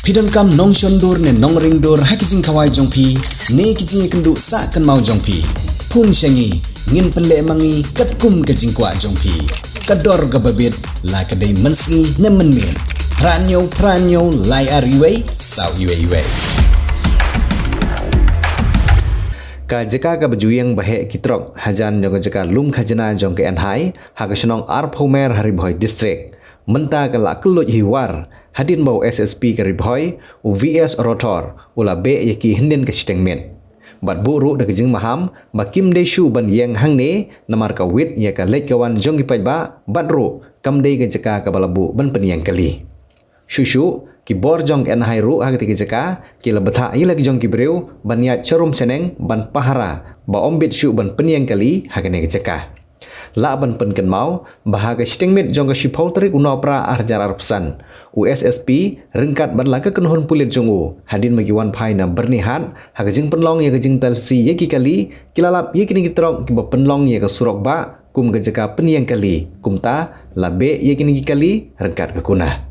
Pidon kam nong shondor ne nong ringdor hakijing kawai jongpi ne kijing kendu sa kan mau jongpi pun shengi ngin penle mangi katkum kajing kwa jongpi kador gababit la kadai mensi ne menmin pranyo lai ariwei sau iwei ka jeka ka bajuyang bahe kitrok hajan jogo jeka lum khajana jong ke anhai hagashnong arphomer haribhoi district menta ka la kullo hiwar hadin bau SSP ka ribhoi u VS rotor ula be yaki hinden ka stengmen bat buru da kajing maham bakim de shu ban yang hangne namar ka wit ya ka lek kawan jong ipai ba batru kamde ka jeka ka balabu ban peniang kali shushu ki bor jong en hai ru ha ki jeka ki la batha ila ki jong ki breu ban ya charum seneng ban pahara ba ombit shu ban peniang kali ha ka jeka la ban pen kan mau bahaga stengmet jong ka shipau tarik unopra arjar arpsan USSP ringkat ban la ka kenhon pulit jongu hadin magiwan phai na bernihat ha ka jing penlong ya ka jing talsi ya ki kali kilalap ya kini kitrok ki ba penlong ya ka surok ba kum ka jeka peniang kali kumta labe ya kini ki kali ringkat ka kuna